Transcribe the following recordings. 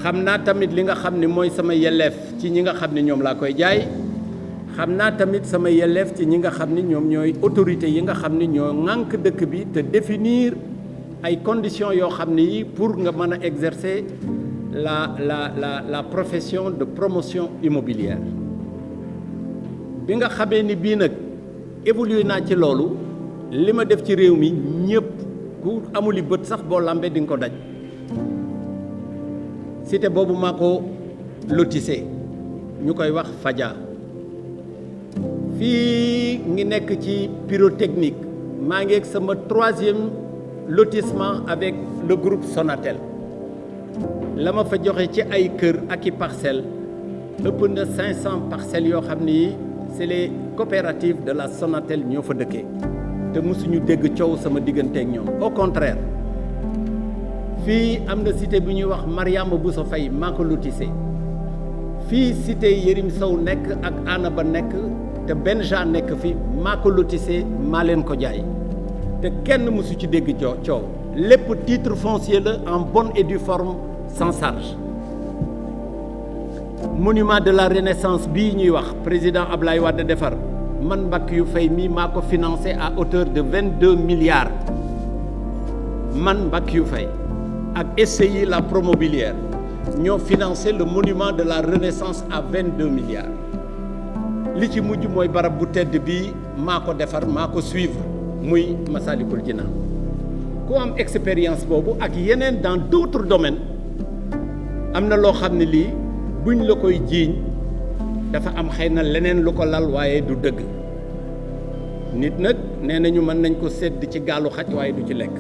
xam naa tamit li nga xam ni mooy sama yelleef ci ñi nga xam ni ñoom laa koy jaay xam naa tamit sama yelleef ci ñi nga xam ni ñoom ñooy autorité yi nga xam ni ñoo ŋànk dëkk bi te définir ay conditions yoo xam ni yi pour nga mën a exercer la profession de promotion immobilière bi nga xamee ni bii nag évolué naa ci loolu li ma def ci réew mi ñëpp ku amuli bët sax boo lambee di nga ko daj cité boobu maa ko lotissé ñu koy wax Fadia fii ngi nekk ci pyrotechnique maa ngi ak sama 3e lotissement avec le groupe Sonatel la ma fa joxe ci ay kër ak i parcelles ëpp na 500 parcelles yoo xam ni c'est les coopératives de la Sonatel ñoo fa dëkkee te mësuñu dégg coow sama diggante ak ñoom au contraire fii am na cité bu ñuy wax Mariama Bousso Faye maa ko lotissé fii cité Yérim Sow nekk ak Ana Ba nekk te Benja nekk fi maa ko lotissé maa leen ko jaay te kenn mësu ci dégg coow lépp titre foncier la en bonne et due forme sans charge monument de la renaissance bii ñuy wax président Ablaye Wade defar man Mbackiyou Faye mii maa ko financé à hauteur de 22 milliards man Mbackiyou Faye ak SCI la Promobilière ñoo financé le monument de la renaissance à 22 milliards li ci mujj mooy barab bu tedd bii maa ko defar maa ko suivre muy Massalikul Jinaan ku am expérience boobu ak yeneen dans d'autres domaines am na loo xam ne lii buñ la koy jiiñ dafa am xëy na leneen lu ko lal waaye du dëgg nit nag nee nañu mën nañ ko sedd ci gaalu xaj waaye du ci lekk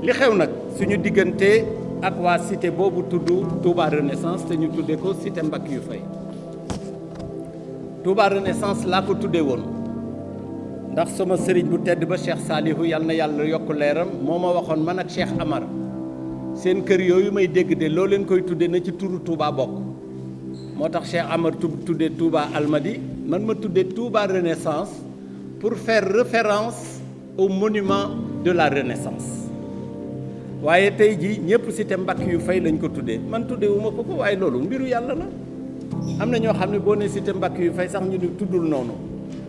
li xew nag suñu diggante ak waa cité boobu tudd Touba Renaissance te ñu tuddee ko cité Mbackiyou Faye Touba Renaissance laa ko tuddee woon ndax sama sëriñ bu tedd ba Cheikh Salihu yal na yàlla yokk leeram moo ma waxoon man ak Cheikh Amar seen kër yooyu may dégg de loo leen koy tuddee na ci turu Touba bokk moo tax Cheikh Amar tuddee Touba Almadi man ma tuddee Touba Renaissance pour faire référence au monument de la Renaissance waaye tey jii ñëpp cité Mbackiyou Faye lañ ko tuddee man tuddee wu ma ko waaye loolu mbiru yàlla la am na ñoo xam ne boo nee cité Mbackiyou Faye sax ñu ni tuddul noonu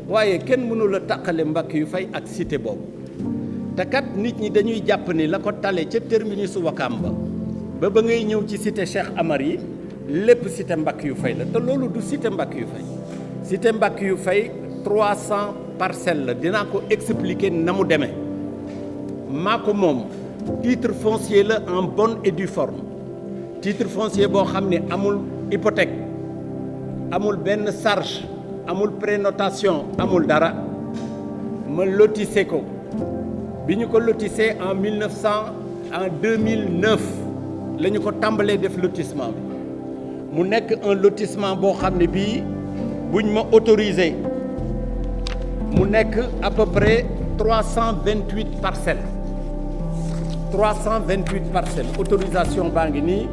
waaye kenn mënul a taqale Mbackiyou Faye ak cité boobu te kat nit ñi dañuy jàpp ni la ko tale ca terminus Wakam ba ngay ñëw ci cité Cheikh Amar yi lépp cité Mbackiyou Faye la te loolu du cité Mbackiyou Faye cité Mbackiyou Faye 300 parcelles la dinaa ko expliquer na mu demee maa ko moom titre foncier la en bonne et due forme titre foncier boo xam ne amul hypothèque amul benn charge amul prénotation amul dara ma lotissé ko bi ñu ko lotissé en 2009 la ñu ko tàmbalee def lotissement bi mu nekk un lotissement boo xam ne bii buñ ma autorisé mu nekk à peu près 328 parcelles 328 parcelles autorisation baa ngi nii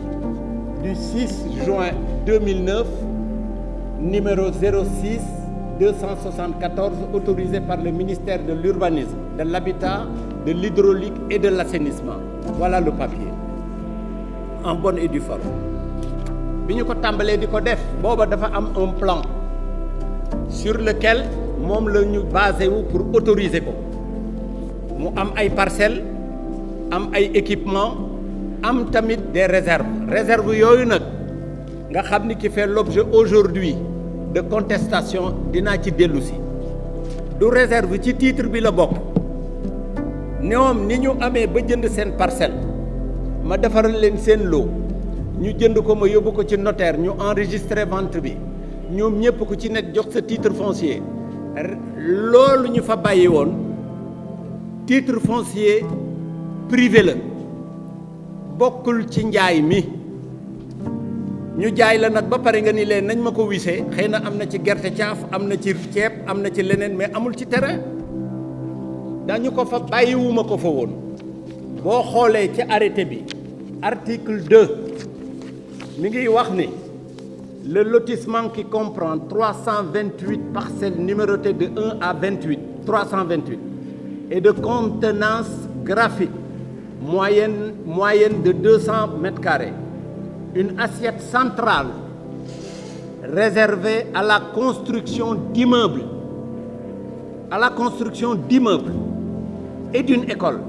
du 6 juin 2009 numéro 06 274 autorisé par le ministère de l'Urbanisme, de l'Habitat, de l'Hydraulique et de l'Assainissement. Voilà le papier en bonne et due forme bi ñu ko tàmbalee di ko def booba dafa am un plan sur lequel moom la ñu basé wu pour autoriser ko mu am ay parcelles am ay équipements am tamit des réserves yooyu nag nga xam ni qui fait l'objet aujourd'hui de contestation dinaa ci dellu si du réserve ci titre bi la bokk ñoom ni ñu amee ba jënd seen parcelle ma defaral leen seen lot ñu jënd ko ma yóbbu ko ci notaire ñu enregistré vente bi ñoom ñëpp ku ci nekk jox sa titre foncier loolu ñu fa bàyyi woon titre foncier privé la bokkul ci njaay mi ñu jaay la nag ba pare nga ni leen nañ ma ko wisee xëy na am na ci gerte caaf am na ci ceeb am na ci leneen mais amul ci terrain dañu ko fa bàyyiwuma ko fa woon boo xoolee ci arrêté bi article 2 mi ngi wax ni le lotissement qui comprend 328 parcelles numérotées de 1 à 28 328 et de contenance graphique moyenne de 200 mètres carrés une assiette centrale réservée à la construction d'immeubles, et d'une école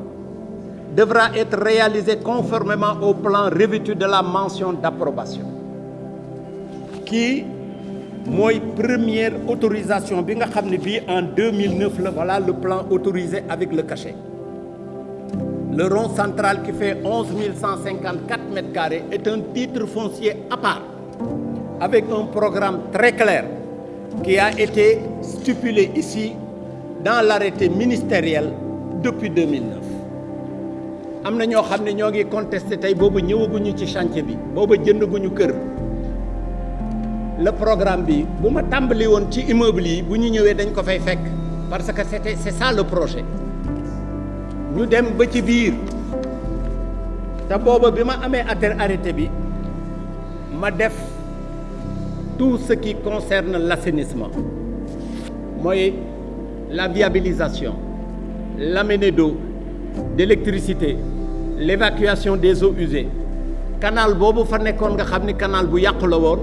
devra être réalisée conformément au plan revêtu de la mention d'approbation. Qui mooy première autorisation bi nga xam ne bii en 2009 la voilà le plan autorisé avec le cachet. Le rond central qui fait 11 154 mètres carrés est un titre foncier à part avec un programme très clair qui a été stipulé ici dans l'arrêté ministériel depuis 2009. am na ñoo xam ne ñoo ngi contesté tey boobu ñëwaguñu ci chantier bi boobu jëndaguñu kër. Le programme bi bu ma tàmbali woon ci immeuble yi bu ñu ñëwee dañ ko fay fekk parce que c'est ça le projet ñu dem ba ci biir te booba bi ma amee arrêté bi ma def tout ce qui concerne l'assainissement mooy la viabilisation l'amener d'eau d'électricité l'évacuation des eaux usées canal boobu fa nekkoon nga xam ni canal bu yàqu la woon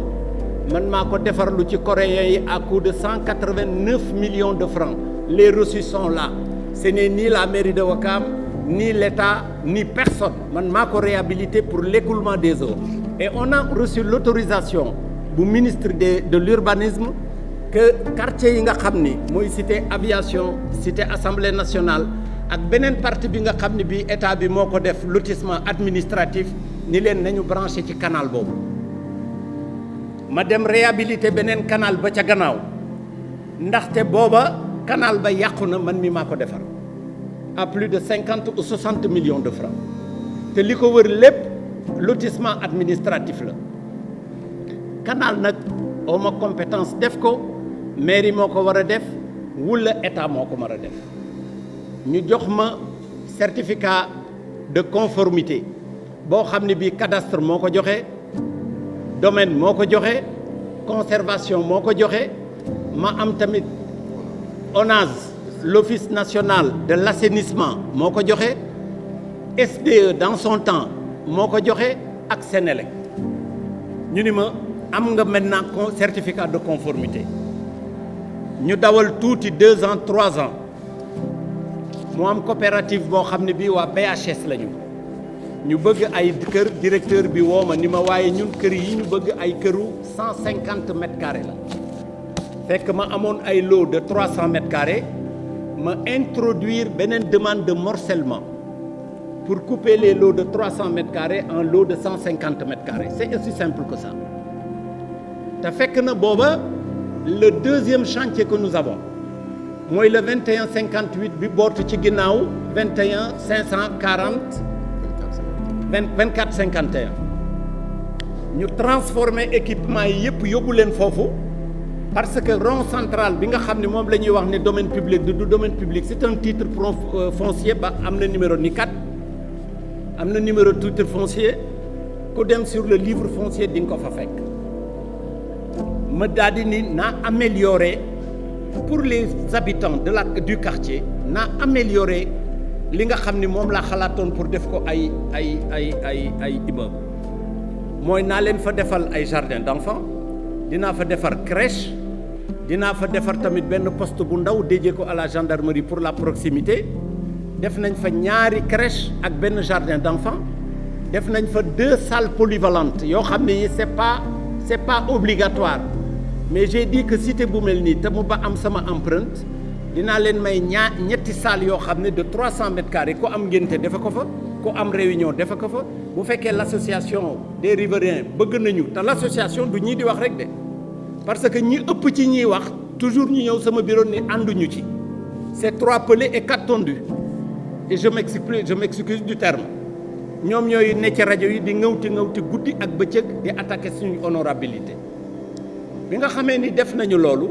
man maa ko defarlu ci coréens yi à coût de 189 millions de francs. Les reçus sont là. Ce n'est ni la mairie de Ouakam, ni l'État, ni personne. Man maa ko réhabilité pour l'écoulement des eaux. Et on a reçu l'autorisation du ministre de l'urbanisme que quartier yi nga xam ni mooy cité aviation, cité assemblée nationale ak beneen partie bi nga xam ni bi état bi moo ko def lotissement administratif ni leen nañu branché ci canal boobu. ma dem réhabilité beneen canal ba ca gannaaw ndaxte booba canal ba yàqu na man mi maa ko defar à plus de 50 ou 60 millions de francs te li ko wër lépp lotissement administratif la canal nag oo ma compétence def ko mairie moo ko war a def wala état moo ko war a def ñu jox ma certificat de conformité boo xam ne bii cadastre moo ko joxe domaine moo ko joxe conservation moo ko joxe ma am tamit ONAS l'office national de l'assainissement moo ko joxe SDE dans son temps moo ko joxe ak Sénélec ñu ni ma am nga maintenant certificat de conformité ñu dawal tuuti 2 ans 3 ans mu am coopérative boo xam ne bii waa BHS lañu ñu bëgg ay kër directeur bi woo ma ni ma waaye ñun kër yi ñu bëgg ay këru 150 mètres carrés la fekk ma amoon ay lot de 300 mètres carrés ma introduire beneen demande de morcellement pour couper les lots de 300 mètres carrés en lot de 150 mètres carrés c'est aussi simple que ça te fekk na booba le deuxième chantier que nous avons mooy le 2158 bi bootu ci ginnaaw 21 540 24 51 ñu transformer équipement yi yëpp yóbbu leen foofu parce que rond central bi nga xam ne moom la ñuy wax ne domaine public du domaine public c'est un titre foncier ba am na numéro NICAD am na numéro titre foncier ku dem sur le livre foncier di nga ko fa fekk ma daal di ni naa améliorer pour les habitants du quartier naa améliorer li nga xam ni moom laa xalaatoon pour def ko ay immeuble mooy naa leen fa defal ay jardin d'enfants dinaa fa defar crèche dinaa fa defar tamit benn poste bu ndaw dédié ko à la gendarmerie pour la proximité def nañ fa ñaari crèche ak benn jardin d'enfants def nañ fa 2 salles polyvalentes yoo xam ne yi c'est pas obligatoire mais j'ai dit que cité bu mel nii te mu ba am sama empreinte dinaa leen may ñetti salles yoo xam ne de 300 mètres carrés ku am ngénte defe ko fa ku am réunion defe ko fa bu fekkee l'association des riverains bëgg nañu te l'association du ñii di wax rek de parce que ñi ëpp ci ñiy wax toujours ñu ñëw sama bureau ni ànduñu ci c'est 3 pelés et 4 tondus et je m'excuse du terme ñoom ñooy ne ci rajo yi di ŋawti guddi ak bëccëg di attaquer suñu honorabilité bi nga xamee ni def nañu loolu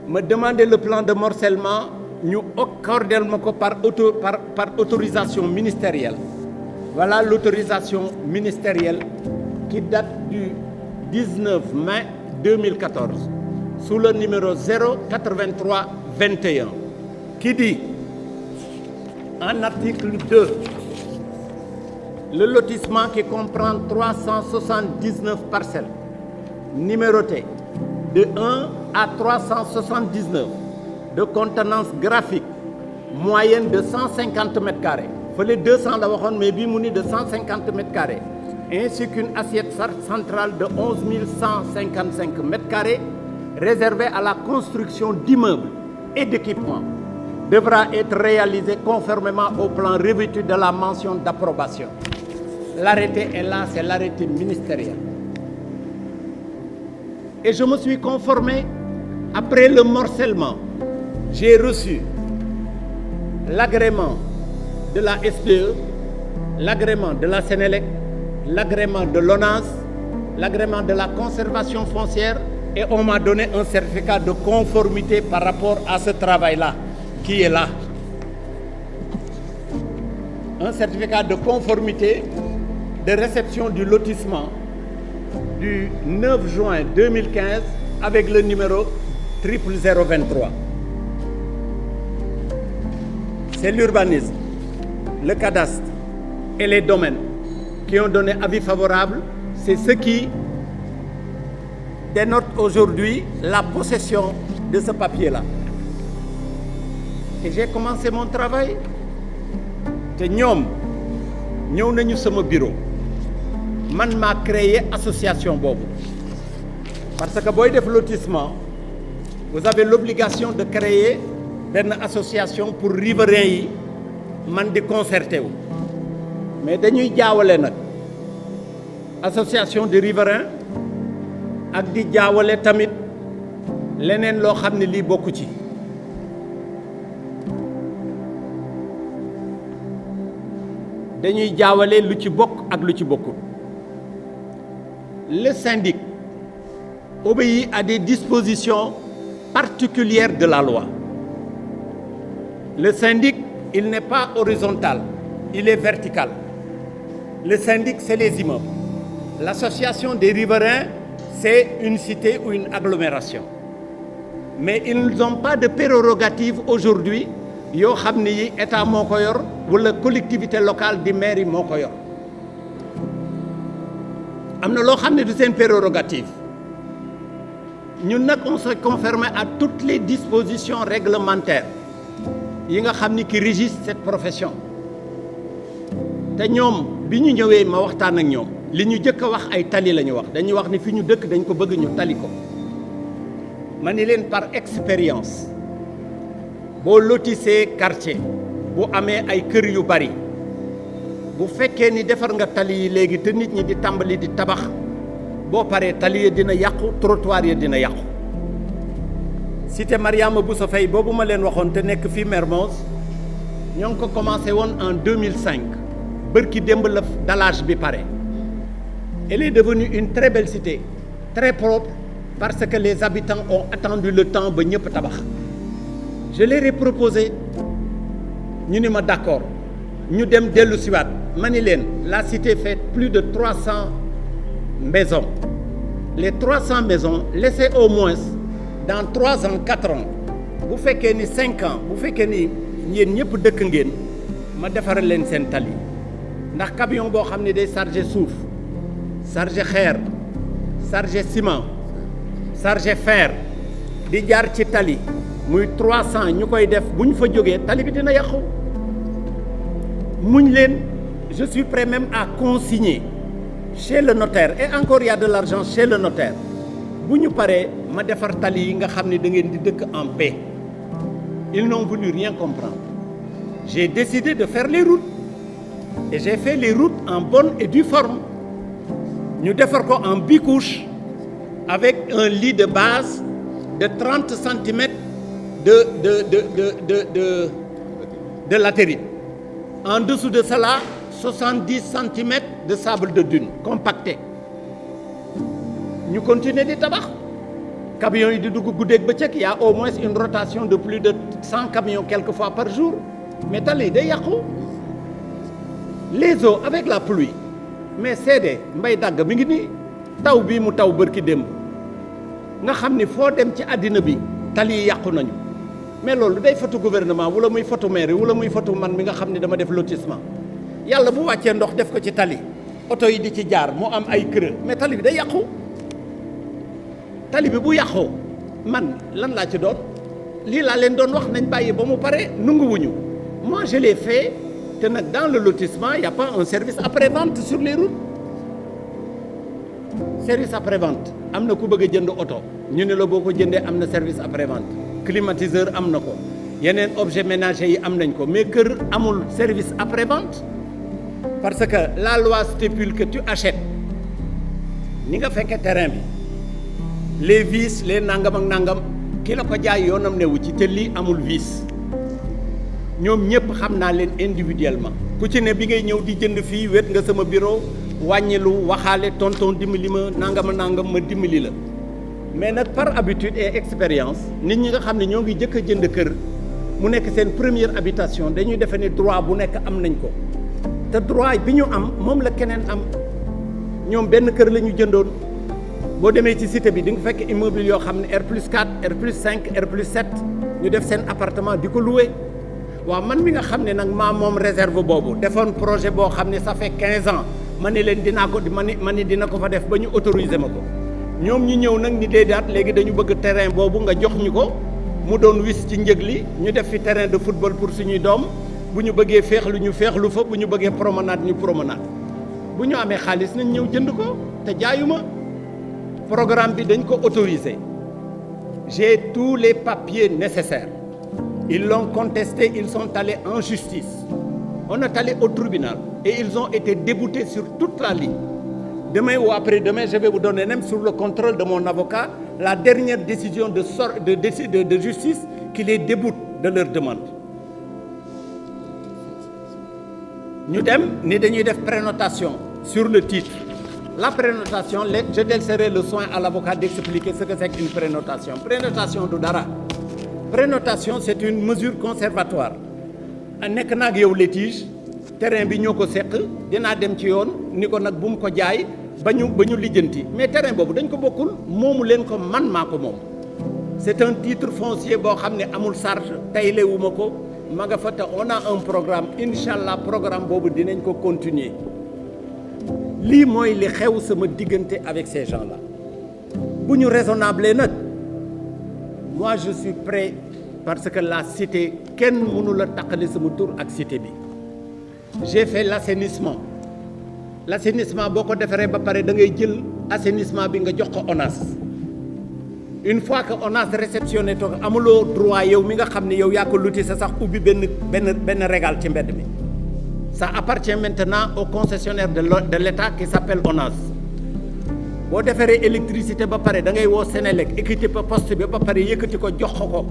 ma demander le plan de morcellement ñu accordel ma ko par autorisation ministérielle voilà l'autorisation ministérielle qui date du 19 mai 2014 sous le numéro 083 21 qui dit en article 2 le lotissement qui comprend 379 parcelles numérotées de 1 à 379 de contenance graphique moyenne de 150 mètres carrés. Fallait 200 la waxoon mais bii mu ni de 150 mètres carrés ainsi qu'une assiette centrale de 11 155 mètres carrés réservée à la construction d'immeubles et d'équipements devra être réalisée conformément au plan revêtu de la mention d'approbation. L'arrêté est là, c'est l'arrêté ministériel. Et je me suis conformé. Après le morcellement, j'ai reçu l'agrément de la SDE, l'agrément de la Sénélec, l'agrément de l'ONAS, l'agrément de la conservation foncière et on m'a donné un certificat de conformité par rapport à ce travail-là qui est là. Un certificat de conformité de réception du lotissement du 9 juin 2015 avec le numéro 00023. C'est l'urbanisme, le cadastre et les domaines qui ont donné avis favorable. C'est ce qui dénote aujourd'hui la possession de ce papier-là. Et j'ai commencé mon travail. te ñoom ñëw nañu sama bureau man maa créé association boobu parce que booy def lotissement vous avez l'obligation de créer benn association pour riverains yi man di concerté wu mais dañuy jaawale nag association de riverains ak di jaawale tamit leneen loo xam ne lii bokku ci dañuy jaawale lu ci bokk ak lu ci bokkul. Le syndic obéit à des dispositions particulières de la loi. Le syndic, il n'est pas horizontal, il est vertical. Le syndic, c'est les immeubles. L'association des riverains, c'est une cité ou une agglomération. Mais ils n'ont pas de prérogative aujourd'hui yoo xam ne yi état moo ko yor wala collectivité locale di mairie moo ko yor am na loo xam ne du seen prérogative ñun nag on se conforme à toutes les dispositions réglementaires yi nga xam ni qui régissent cette profession te ñoom bi ñu ñëwee ma waxtaan ak ñoom li ñu jëkk a wax ay tali la ñu wax dañuy wax ni fi ñu dëkk dañ ko bëgg ñu tali ko ma ni leen par expérience boo lotissé quartier bu amee ay kër yu bari bu fekkee ni defar nga tali yi léegi te nit ñi di tàmbali di tabax boo paree tali yi dina yàqu trottoir yi dina yàqu cité Mariama Bousso Faye boobu ma leen waxoon te nekk fii Mermoz ñoo ngi ko commencé woon en 2005 bërki démb la dallage bi pare elle est devenue une très belle cité très propre parce que les habitants ont attendu le temps ba ñëpp tabax je leur ai proposé ñu ni ma d'accord ñu dem dellu siwaat ma ni leen la cité fait plus de 300 maisons les 300 maisons laissez au moins dans 3 ans 4 ans bu fekkee ni 5 ans bu fekkee ni yéen ñëpp dëkk ngeen ma defaral leen seen tali ndax camion boo xam ne day chargé suuf chargé xeer chargé ciment chargé fer di jaar ci tali muy 300 ñu koy def bu ñu fa jógee tali bi dina yàqu muñ leen je suis prêt même à consigner chez le notaire et encore il y a de l'argent chez le notaire bu ñu paree ma defar tali yi nga xam ne da ngeen di dëkk en paix ils n'ont voulu rien comprendre j'ai décidé de faire les routes et j'ai fait les routes en bonne et due forme ñu defar ko en bicouche avec un lit de base de 30 centimètres de latérite. En dessous de cela, 70 centimètres de sable de dune compacté. Ñu continuer di tabax camions yi di dugg guddeeg bëccëg y a au moins une rotation de plus de 100 camions quelquefois par jour mais tali day yàqu les eaux avec la pluie mais seede mbay dàgg mi ngi nii taw bii mu taw bërki démb nga xam ni foo dem ci àddina bi tali yi yàqu nañu mais loolu day fotu gouvernement wala muy fotu maire wala muy fotu man mi nga xam ne dama def lotissement yàlla bu wàccee ndox def ko ci tali oto yi di ci jaar mu am ay creux mais tali bi day yàqu tali bi bu yàqoo man lan laa ci doon lii laa leen doon wax nañ bàyyi ba mu pare nunguwuñu moi je l'ai fait te nag dans le lotissement il y a pas un service après-vente sur les routes service après-vente am na ku bëgg a jënd oto ñu ne la boo ko jëndee am na service après-vente climatiseur am na ko yeneen objet ménager yi am nañ ko mais kër amul service après-vente parce que la loi stipule que tu achètes ni nga fekkee terrain bi les vis les nangam ak nangam ki la ko jaay yoonam newu ci te lii amul vis ñoom ñëpp xam naa leen individuellement ku ci ne bi ngay ñëw di jënd fii wet nga sama bureau wàññilu waxaale tonton dimbali ma nangam ma dimbali la mais nag par habitude et expérience nit ñi nga xam ne ñoo ngi jëkk a jënd kër mu nekk seen première habitation dañuy defe ne droit bu nekk am nañ ko te droit bi ñu am moom la keneen am ñoom benn kër la ñu jëndoon boo demee ci cité bi di nga fekk immeuble yoo xam ne R+4 R+5 R+7 ñu def seen appartement di ko loué waaw man mi nga xam ne nag maa moom réserve boobu defoon projet boo xam ne ça fait 15 ans ma ne leen dinaa ko ma ni dina ko fa def ba ñu autoriser ma ko ñoom ñu ñëw nag ni déedaat léegi dañu bëgg terrain boobu nga jox ñu ko mu doon wis ci njëg li ñu def fi terrain de football pour suñuy doom bu ñu bëggee féexlu ñu féexlu fa bu ñu bëggee promenade ñu promenade bu ñu amee xaalis nañ ñëw jënd ko te jaayuma programme bi dañ ko autorisé j'ai tous les papiers nécessaires ils l'ont contesté ils sont allés en justice on est allé au tribunal et ils ont été déboutés sur toute la ligne demain ou après-demain je vais vous donner même sur le contrôle de mon avocat la dernière décision de justice qui les déboute de leur demande ñu dem ni dañuy def prénotation sur le titre la prénotation je laisserai le soin à l'avocat d'expliquer ce que c'est qu'une prénotation prénotation du dara prénotation c'est une mesure conservatoire nekk naag yow litige terrain bi ñoo ko seq dinaa dem ci yoon ni ko nag bu mu ko jaay ba ñu lijjanti mais terrain boobu dañ ko bokkul moomu leen ko man maa ko moom c'est un titre foncier boo xam ne amul charge taylewuma ko ma nga fa te on a un programme incha allah programme boobu dinañ ko continuer lii mooy li xew sama diggante avec ces gens-là bu ñu raisonnable nag moi je suis prêt parce que la cité kenn mënu la taqale sama tur ak cité bi j'ai fait l'assainissement boo ko defaree ba pare da ngay jël assainissement bi nga jox ko ONAS une fois que ONAS réceptionné to amuloo droit yow mi nga xam ne yow yaa ko luti sa sax ubbi benn régal ci mbedd mi ça appartient maintenant au concessionnaire de l'État qui s'appelle ONAS boo defaree électricité ba pare da ngay woo Sénélec équité ba poste bi ba pare yëkkati ko jox ko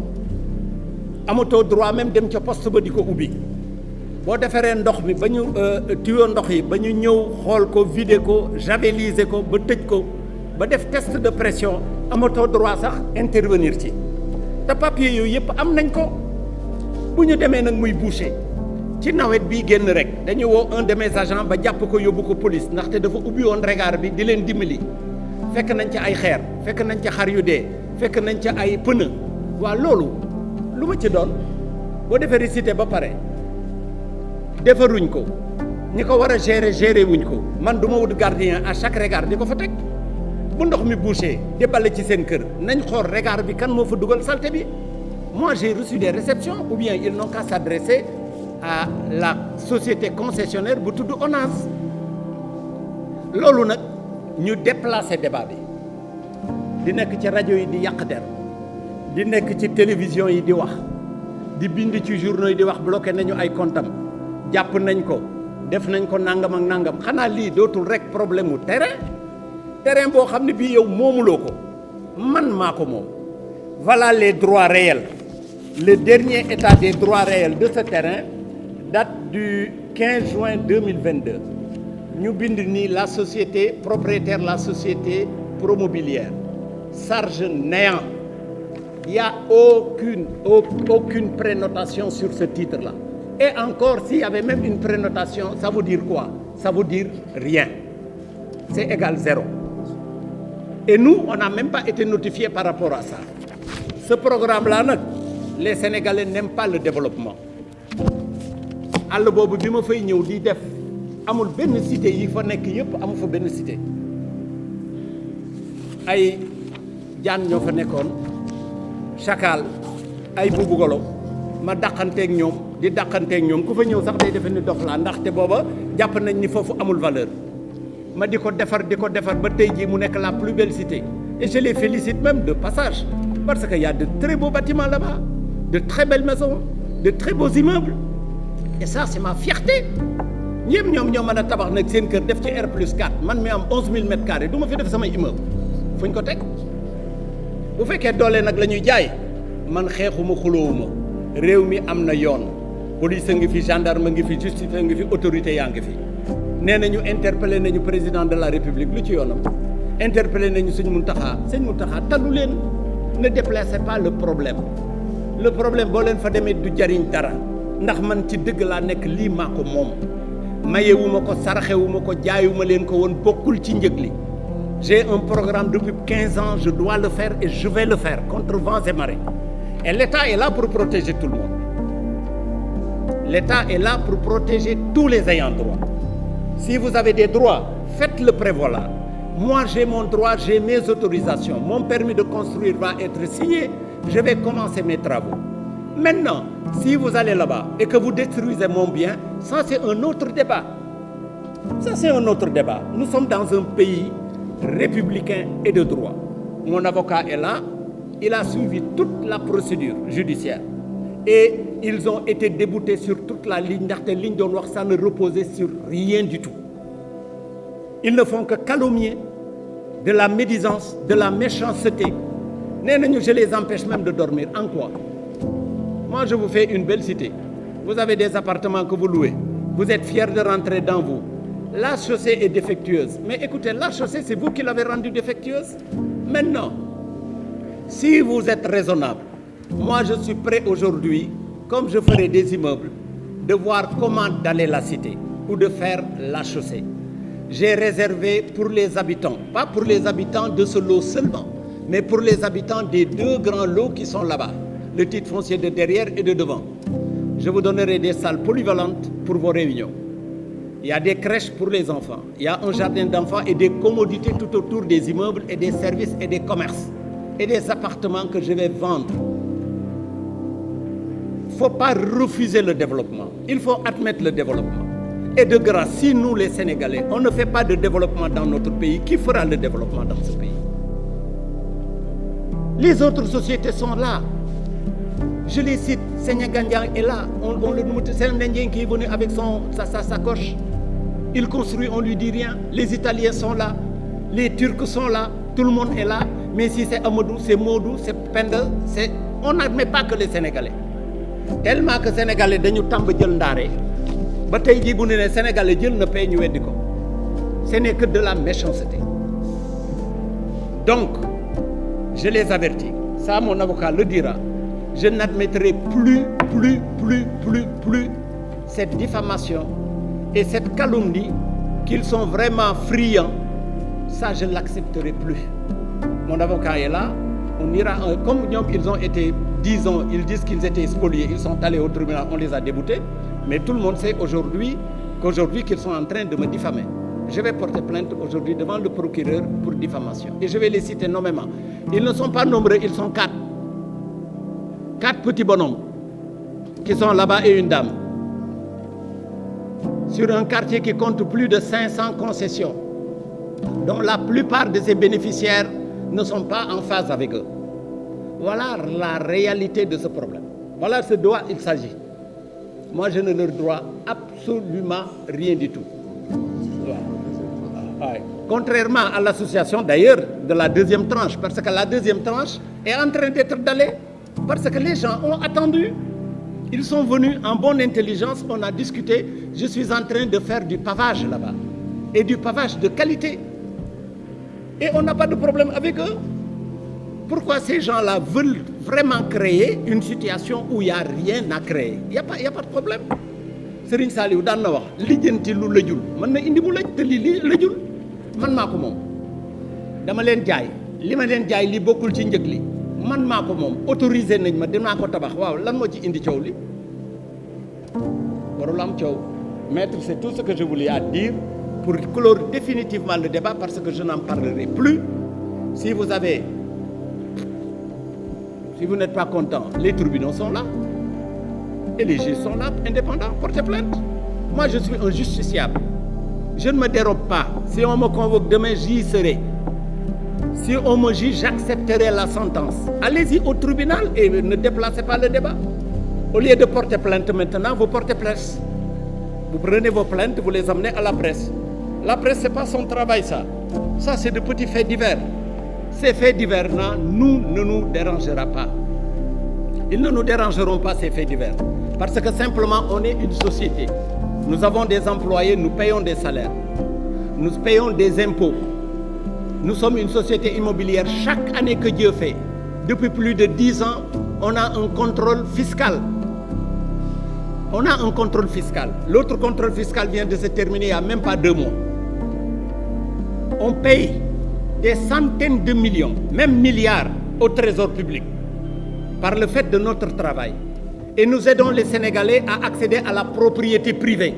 amatoo droit même dem ca poste ba di ko ubbi boo defaree ndox mi ba ñu tuyau ndox yi ba ñu ñëw xool ko vider ko javeliser ko ba tëj ko ba def test de pression amatoo droit sax intervenir ci te papier yooyu yëpp am nañ ko bu ñu demee nag muy boucher ci nawet bii génn rek dañu woo un de mes agents ba jàpp ko yóbbu ko police ndaxte dafa ubbi woon regard bi di leen dimbali fekk nañ ca ay xeer fekk nañ ca xar yu dee fekk nañ ca ay pneu waa loolu lu ma ci doon boo defee cité ba pare defaruñ ko ñi ko war a gérer wuñ ko man du ma wut gardien à chaque regard di ko fa teg bu ndox mi bouché di bale ci seen kër nañ xool regard bi kan moo fa dugal saleté bi moi j'ai reçu des réceptions ou bien ils n'ont qu'à s'adresser à la société concessionnaire bu tudd ONAS loolu nag ñu déplacer débat bi di nekk ci rajo yi di yàq der di nekk ci télévision yi di wax di bind ci journaux yi di wax bloqué nañu ay comptam jàpp nañ ko def nañ ko nangam ak nangam xanaa lii dootul rek problème mu terrain boo xam ne bii yow moomuloo ko man maa ko moom voilà les droits réels le dernier état des droits réels de ce terrain date du 15 juin 2022 ñu bind ni la société propriétaire la société promobilière charge néant il y a aucune prénotation sur ce titre-là et encore s'il y avait même une prénotation ça veut dire quoi ça veut dire rien c'est égal 0 et nous on n'a même pas été notifiés par rapport à ça ce programme-là nag les Sénégalais n'aiment pas le développement àll boobu bi ma fay ñëw di def amul benn cité yi fa nekk yëpp amu fa benn cité ay jaan ñoo fa nekkoon chacal ay buubu golo ma dàqanteeg ñoom di dàqanteeg ñoom ku fa ñëw sax day defe ni dof laa ndaxte booba jàpp nañ ni foofu amul valeur ma di ko defar ba tey jii mu nekk la plus belle cité et je les félicite même de passage parce que y a de très beaux bâtiments là-bas de très belles maisons de très beaux immeubles et ça c'est ma fierté ñëpp ñoom ñoo mën a tabax nag seen kër def ci R+4 man mi am 11 000 mètres carrés du ma fi def samay immeuble fu ñu ko teg bu fekkee doole nag la ñuy jaay man xeexuma xuloowuma réew mi am na yoon police a ngi fi gendarme a ngi fi justice a ngi fi autorité yaa ngi fi nee nañu interpellé nañu président de la république lu ci yoonam interpellé nañu sëñ Mountakha talu leen ne déplacez pas le problème boo leen fa demee du jariñ dara ndax man ci dëgg laa nekk lii maa ko moom mayewuma ko saraxewuma ko jaayuma leen ko woon bokkul ci njëg li j'ai un programme depuis 15 ans je dois le faire et je vais le faire contre vents et marées et l'État est là pour protéger tout le monde l'État est là pour protéger tous les ayants droit si vous avez des droits faites le prévaloir moi j'ai mon droit j'ai mes autorisations mon permis de construire va être signé je vais commencer mes travaux maintenant si vous allez là-bas et que vous détruisez mon bien ça c'est un autre débat nous sommes dans un pays républicain et de droit mon avocat est là il a suivi toute la procédure judiciaire et ils ont été déboutés sur toute la ligne ndaxte liñ doon wax ça ne reposait sur rien du tout ils ne font que calomnier de la médisance de la méchanceté nee nañu je les empêche même de dormir en quoi moi je vous fais une belle cité vous avez des appartements que vous louez vous êtes fiers de rentrer dans vous la chaussée est défectueuse mais écoutez la chaussée c'est vous qui l'avez rendue défectueuse maintenant si vous êtes raisonnable moi je suis prêt aujourd'hui comme je ferai des immeubles de voir comment daller la cité ou de faire la chaussée j'ai réservé pour les habitants pas pour les habitants de ce lot seulement mais pour les habitants des 2 grands lots qui sont là-bas le titre foncier de derrière et de devant je vous donnerai des salles polyvalentes pour vos réunions il y a des crèches pour les enfants il y a un jardin d'enfants et des commodités tout autour des immeubles et des services et des commerces et des appartements que je vais vendre il ne faut pas refuser le développement il faut admettre le développement et de grâce si nous les Sénégalais on ne fait pas de développement dans notre pays qui fera le développement dans ce pays les autres sociétés sont là je les cite Senya Gandiang est là on le nomme c'est un Indien qui est venu avec sa sacoche il construit on lui dit rien les Italiens sont là les Turcs sont là tout le monde est là mais si c'est Amadou c'est Modou c'est Penda on n'admet pas que les Sénégalais tellement que Sénégalais dañu tàmb jël ndaare ba tey jii bu ne Sénégalais jël na pay ñu weddi ko ce n'est que de la méchanceté donc je les avertis ça mon avocat le dira je n'admettrai plus cette diffamation et cette calomnie qu'ils sont vraiment friands ça je l'accepterai plus mon avocat est là on ira comme ñoom ils ont été ils disent qu'ils étaient spoliés ils sont allés au tribunal on les a déboutés mais tout le monde sait qu'aujourd'hui qu'ils sont en train de me diffamer je vais porter plainte aujourd'hui devant le procureur pour diffamation et je vais les citer nommément ils ne sont pas nombreux ils sont 4 petits bonhommes qui sont là-bas et une dame sur un quartier qui compte plus de 500 concessions dont la plupart de ces bénéficiaires ne sont pas en phase avec eux voilà la réalité de ce problème voilà ce dont il s'agit moi je ne leur dois absolument rien du tout ouais. Contrairement à l'association d'ailleurs de la deuxième tranche parce que la deuxième tranche est en train d'être dallée parce que les gens ont attendu ils sont venus en bonne intelligence on a discuté je suis en train de faire du pavage là-bas et du pavage de qualité et on n'a pas de problème avec eux pourquoi ces gens-là veulent vraiment créer une situation où il y a rien à créer il y a pas de problème Serigne Saliou daan na wax lijjanti lu lëjul mën na indi mu lëj te li lëjul man maa ko moom dama leen jaay li ma leen jaay li bokkul ci njëg li man maa ko moom autorisé nañ ma dinaa ko tabax waaw lan moo ci indi coow li warul am coow Maître, c'est tout ce que je voulais dire pour clore définitivement le débat parce que je n'en parlerai plus. Si vous n'êtes pas content, les tribunaux sont là. Et les juges sont là, indépendants, portez plainte. Moi, je suis un justiciable. Je ne me dérobe pas. Si on me convoque demain, j'y serai. Si on me juge, j'accepterai la sentence. Allez-y au tribunal et ne déplacez pas le débat. Au lieu de porter plainte maintenant, vous portez plainte. Vous prenez vos plaintes, vous les amenez à la presse. La presse, ce n'est pas son travail, ça. Ça, c'est de petits faits divers. Ces faits divers, ne nous dérangera pas. Ils ne nous dérangeront pas, ces faits divers. Parce que simplement, on est une société. Nous avons des employés, nous payons des salaires. Nous payons des impôts. Nous sommes une société immobilière. Chaque année que Dieu fait, depuis plus de 10 ans, on a un contrôle fiscal. On a un contrôle fiscal. L'autre contrôle fiscal vient de se terminer il n'y a même pas 2 mois. On paye des centaines de millions, même milliards, au trésor public par le fait de notre travail. Et nous aidons les Sénégalais à accéder à la propriété privée.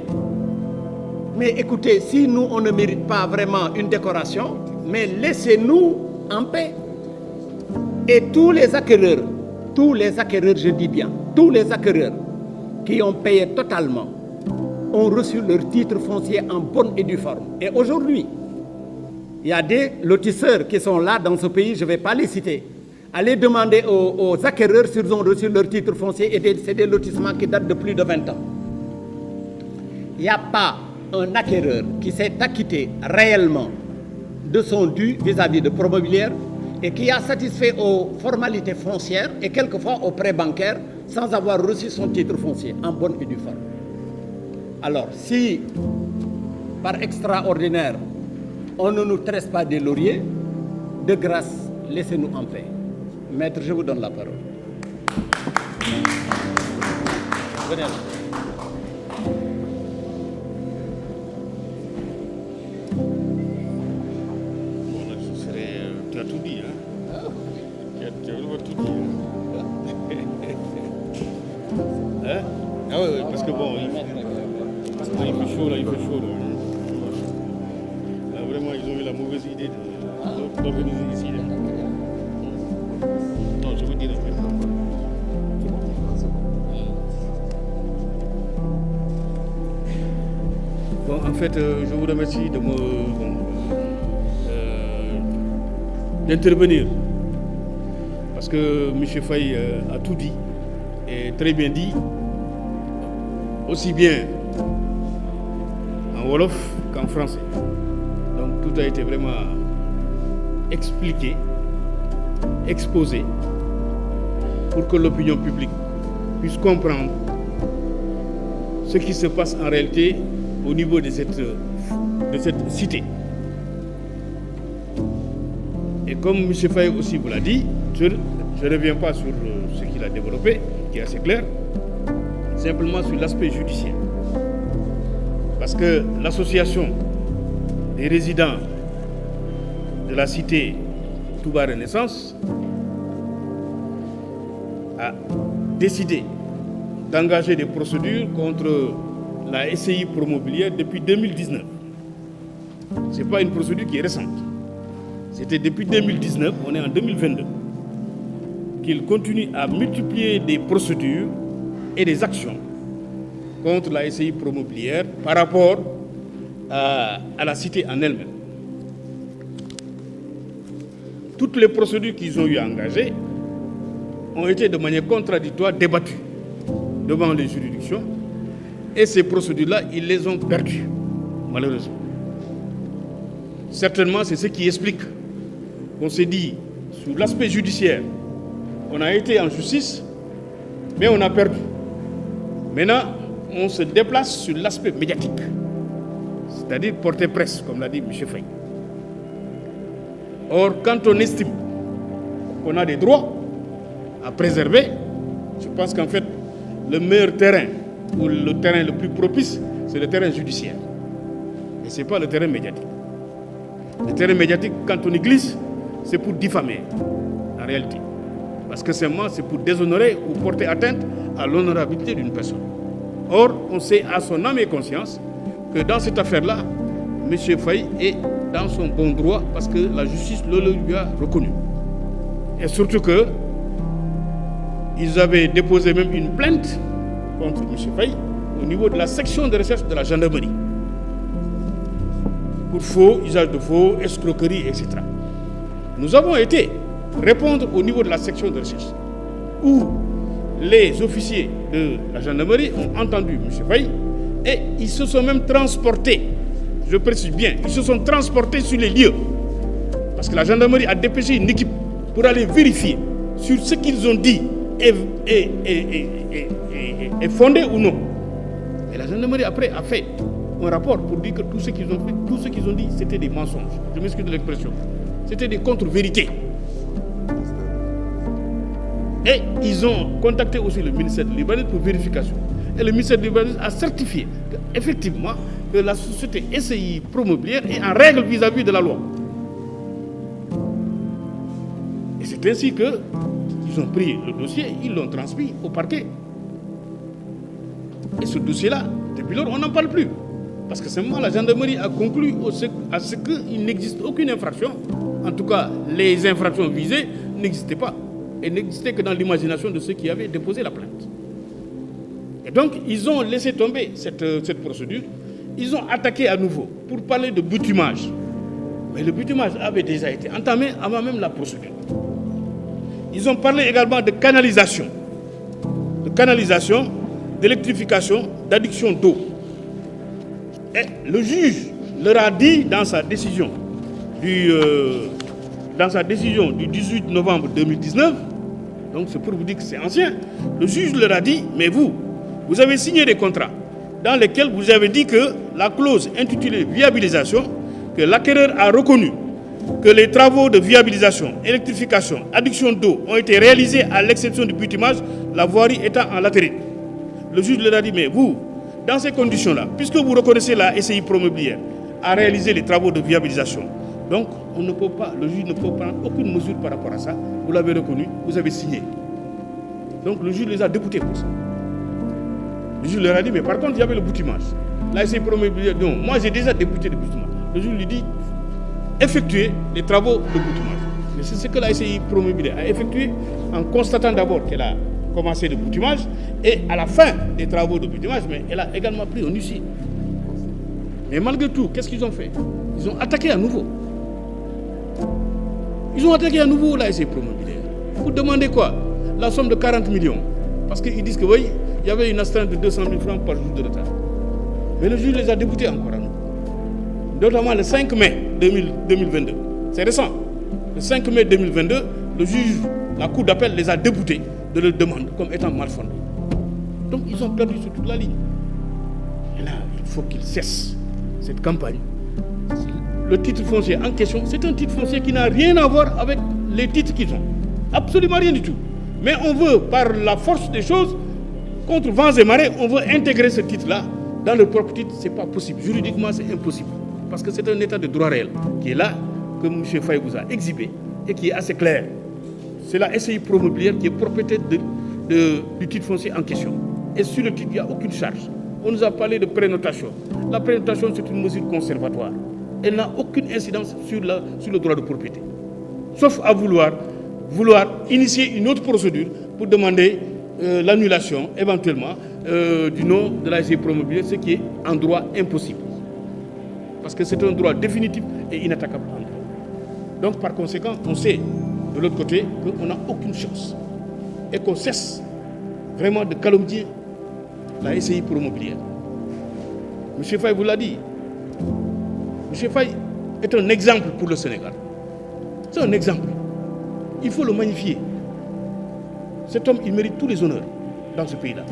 Mais écoutez, si nous, on ne mérite pas vraiment une décoration, mais laissez-nous en paix. Et tous les acquéreurs, je dis bien, tous les acquéreurs qui ont payé totalement ont reçu leur titre foncier en bonne et due forme. Et aujourd'hui, il y a des lotisseurs qui sont là dans ce pays, je ne vais pas les citer. Allez demander aux acquéreurs s'ils ont reçu leur titre foncier et c'est des lotissements qui datent de plus de 20 ans. Il n'y a pas un acquéreur qui s'est acquitté réellement de son dû vis-à-vis de Promobilière et qui a satisfait aux formalités foncières et quelquefois aux prêts bancaires sans avoir reçu son titre foncier en bonne et due forme. Alors, si par extraordinaire, on ne nous tresse pas des lauriers, de grâce, laissez-nous en paix. Maître, je vous donne la parole. Venez là. Bon, là, ce serait... tu as tout dit, hein? Tu as vraiment tout dit. Hein? Ah oui, parce que bon, il fait chaud là, il fait chaud là. Là, vraiment, ils ont eu la mauvaise idée d'organiser ici. Là. Non, je veux dire un peu. Bon, en fait, je vous remercie d'intervenir. Parce que M. Faye a tout dit, et très bien dit, aussi bien en Wolof qu'en français. Donc tout a été vraiment expliqué, exposé, pour que l'opinion publique puisse comprendre ce qui se passe en réalité au niveau de cette cité. Et comme M. Faye aussi vous l'a dit, je ne reviens pas sur ce qu'il a développé, qui est assez clair, simplement sur l'aspect judiciaire. Parce que l'association des résidents de la cité Touba Renaissance a décidé d'engager des procédures contre la SCI Promobilière depuis 2019. Ce n'est pas une procédure qui est récente. C'était depuis 2019, on est en 2022, qu'il continue à multiplier des procédures et des actions contre la SCI Promobilière par rapport à la cité en elle-même. Toutes les procédures qu'ils ont eu à engager ont été de manière contradictoire débattues devant les juridictions, et ces procédures-là, ils les ont perdues, malheureusement. Certainement, c'est ce qui explique qu'on s'est dit, sur l'aspect judiciaire, on a été en justice, mais on a perdu. Maintenant, on se déplace sur l'aspect médiatique, c'est-à-dire porter presse, comme l'a dit M. Faye. Or, quand on estime qu'on a des droits à préserver, je pense qu'en fait, le meilleur terrain, ou le terrain le plus propice, c'est le terrain judiciaire. Et ce n'est pas le terrain médiatique. Le terrain médiatique, quand on y glisse, c'est pour diffamer, en réalité. Parce que c'est pour déshonorer ou porter atteinte à l'honorabilité d'une personne. Or, on sait à son âme et conscience que dans cette affaire-là, M. Faye est dans son bon droit parce que la justice le lui a reconnu. Et surtout que ils avaient déposé même une plainte contre M. Faye au niveau de la section de recherche de la gendarmerie pour faux, usage de faux, escroquerie, etc. Nous avons été répondre au niveau de la section de recherche où les officiers de la gendarmerie ont entendu M. Faye et ils se sont même transportés, je précise bien, ils se sont transportés sur les lieux parce que la gendarmerie a dépêché une équipe pour aller vérifier sur ce qu'ils ont dit est fondé ou non. Et la gendarmerie après a fait un rapport pour dire que tout ce qu'ils ont fait, tout ce qu'ils ont dit, c'était des mensonges. Je m'excuse de l'expression. C'était des contre-vérités. Et ils ont contacté aussi le ministère de Libanais pour vérification. Et le ministère de Libanais a certifié qu'effectivement, que la société SCI Promobilière est en règle vis-à-vis de la loi. Et c'est ainsi qu'ils ont pris le dossier, ils l'ont transmis au parquet. Et ce dossier-là, depuis lors, on n'en parle plus. Parce que simplement la gendarmerie a conclu à ce qu'il n'existe aucune infraction. En tout cas, les infractions visées n'existaient pas. Et n'existaient que dans l'imagination de ceux qui avaient déposé la plainte. Et donc, ils ont laissé tomber cette procédure. Ils ont attaqué à nouveau pour parler de bitumage. Mais le bitumage avait déjà été entamé avant même la procédure. Ils ont parlé également de canalisation, d'électrification, d'adduction d'eau. Et le juge leur a dit dans sa décision du 18 novembre 2019, donc c'est pour vous dire que c'est ancien, le juge leur a dit, mais vous avez signé des contrats dans lesquels vous avez dit que la clause intitulée viabilisation, que l'acquéreur a reconnu que les travaux de viabilisation, électrification, adduction d'eau ont été réalisés à l'exception du bitumage, la voirie étant en latérite. Le juge leur a dit, mais vous, dans ces conditions-là, puisque vous reconnaissez la SCI Promobilière à réaliser les travaux de viabilisation, donc le juge ne peut prendre aucune mesure par rapport à ça. Vous l'avez reconnu, vous avez signé. Donc le juge les a déboutés pour ça. Le juge leur a dit, mais par contre, il y avait le bitumage. La SCI Promobilière, non, moi j'ai déjà débouté le bitumage. Le juge lui dit, effectuer les travaux de bitumage. Mais c'est ce que la SCI Promobilière a effectué en constatant d'abord qu'elle a commencé le bitumage et à la fin des travaux de bitumage, mais elle a également pris un huissier. Mais malgré tout, qu'est-ce qu'ils ont fait? Ils ont attaqué à nouveau. Ils ont attaqué à nouveau la SCI Promobilière. Vous demandez quoi? La somme de 40 millions. Parce qu'ils disent que oui, il y avait une astreinte de 200 000 francs par jour de retard. Mais le juge les a déboutés encore à nous. Notamment le 5 mai 2022. C'est récent. Le 5 mai 2022, le juge, la cour d'appel les a déboutés de leur demande comme étant mal fondée. Donc ils ont perdu sur toute la ligne. Et là, il faut qu'ils cessent cette campagne. Le titre foncier en question, c'est un titre foncier qui n'a rien à voir avec les titres qu'ils ont. Absolument rien du tout. Mais on veut, par la force des choses, contre vents et marées, on veut intégrer ce titre-là dans le propre titre. Ce n'est pas possible. Juridiquement, c'est impossible. Parce que c'est un état de droit réel qui est là, que M. Faye vous a exhibé et qui est assez clair. C'est la SCI Promobilière qui est propriétaire du titre foncier en question. Et sur le titre, il n'y a aucune charge. On nous a parlé de prénotation. La prénotation, c'est une mesure conservatoire. Elle n'a aucune incidence sur le droit de propriété. Sauf à vouloir initier une autre procédure pour demander l'annulation, éventuellement, du nom de la SCI Promobilière, ce qui est en droit impossible. Parce que c'est un droit définitif et inattaquable en droit. Donc, par conséquent, on sait, de l'autre côté, qu'on n'a aucune chance. Et qu'on cesse vraiment de calomnier la SCI Promobilière. M. Faye vous l'a dit. M. Faye est un exemple pour le Sénégal. C'est un exemple. Il faut le magnifier. Cet homme, il mérite tous les honneurs dans ce pays-là.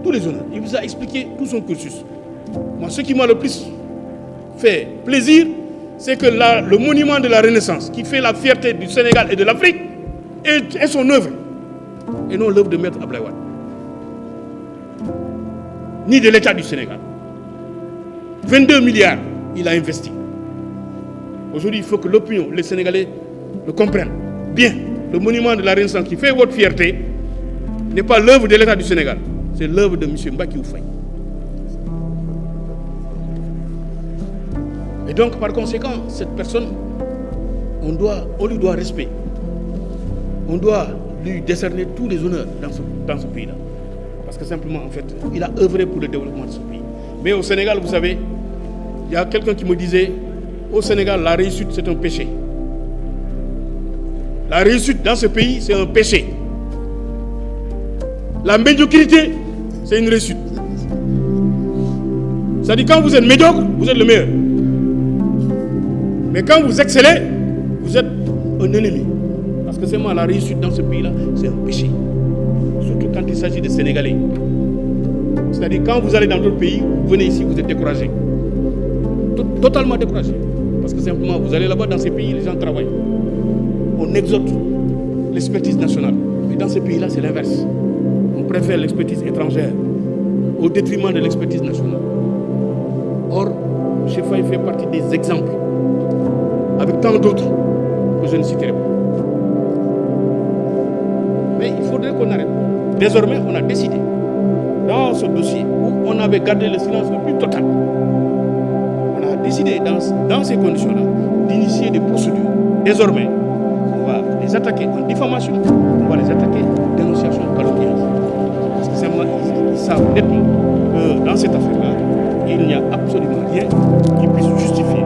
Tous les honneurs. Il vous a expliqué tout son cursus. Moi, ce qui m'a le plus fait plaisir, c'est que le monument de la Renaissance, qui fait la fierté du Sénégal et de l'Afrique, est son œuvre. Et non l'œuvre de Maître Abdoulaye Wade. Ni de l'État du Sénégal. 22 milliards, il a investi. Aujourd'hui, il faut que l'opinion, les Sénégalais, le comprennent bien. Le monument de la Renaissance qui fait votre fierté n'est pas l'œuvre de l'État du Sénégal. C'est l'œuvre de M. Mbakiou Faye. donc, par conséquent, cette personne, on lui doit respect. On doit lui décerner tous les honneurs dans ce pays-là. Parce que simplement, en fait, il a œuvré pour le développement de ce pays. Mais au Sénégal, vous savez, il y a quelqu'un qui me disait, au Sénégal, la réussite, c'est un péché. La réussite dans ce pays, c'est un péché. La médiocrité, c'est une réussite. C'est-à-dire, quand vous êtes médiocre, vous êtes le meilleur. Mais quand vous excellez, vous êtes un ennemi. Parce que c'est moi, la réussite dans ce pays-là, c'est un péché. Surtout quand il s'agit des Sénégalais. C'est-à-dire, quand vous allez dans d'autres pays, vous venez ici, vous êtes découragé. Totalement découragé. Parce que simplement, vous allez là-bas, dans ces pays, les gens travaillent. On exhorte l'expertise nationale. Mais dans ces pays-là, c'est l'inverse. On préfère l'expertise étrangère au détriment de l'expertise nationale. Or, M. Faye fait partie des exemples, avec tant d'autres que je ne citerai pas. Mais il faudrait qu'on arrête. Désormais, on a décidé, dans ce dossier où on avait gardé le silence le plus total, on a décidé, dans ces conditions-là, d'initier des procédures. Désormais, on va les attaquer en diffamation, on va les attaquer en dénonciation calomnieuse. Parce que c'est moi, ils savent nettement que dans cette affaire-là, il n'y a absolument rien qui puisse justifier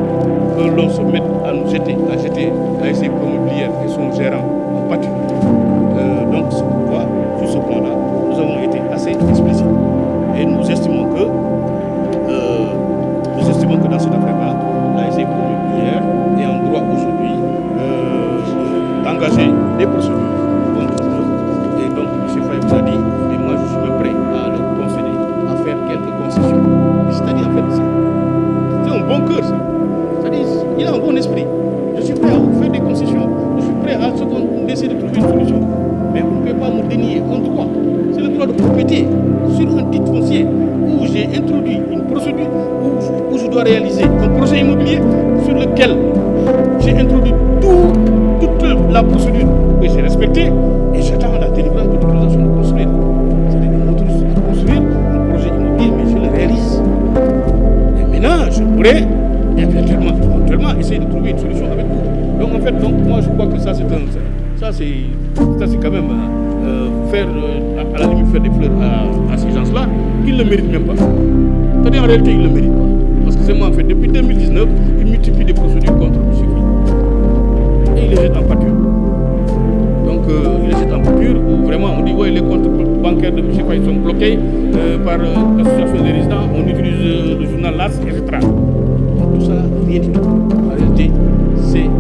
que l'on se mette à nous jeter, à essayer Promobilière et son gérant en pâture. Donc, c'est pourquoi, sur ce point-là, nous avons été assez explicites. Et nous estimons que dans cette affaire-là, la SCI Promobilière est en droit aujourd'hui d'engager des procédures contre eux. Et donc, M. Faye vous a dit, et moi je suis même prêt à leur concéder, à faire quelques concessions. C'est-à-dire, en fait, c'est un bon cœur, ça. C'est-à-dire, il a un bon esprit. Je suis prêt à vous faire des concessions. Je suis prêt à ce qu'on essaie de trouver une solution. Mais vous ne pouvez pas me dénier un droit. C'est le droit de propriété sur un titre foncier où j'ai introduit une procédure où je dois réaliser un projet immobilier sur lequel j'ai introduit toute la procédure que j'ai respectée et j'attends la délivrance de l'autorisation de construire. C'est-à-dire qu'on m'autorise à construire un projet immobilier, mais je le réalise. Et maintenant, je pourrais éventuellement essayer de trouver une solution avec vous. Donc en fait, moi je crois que ça c'est quand même faire à la limite faire des fleurs à ces gens-là qu'ils ne le méritent même pas. C'est-à-dire en réalité ils ne le méritent pas. Parce que c'est moi en fait, depuis 2019, ils multiplient des procédures contre M. Faye. Et ils les jettent en pâture. Donc ils les jettent en pâture où vraiment on dit ouais les comptes bancaires de M. Faye sont bloqués par l'association des résidents, on utilise le journal LAS, etc. Donc tout ça, rien du tout. En réalité, c'est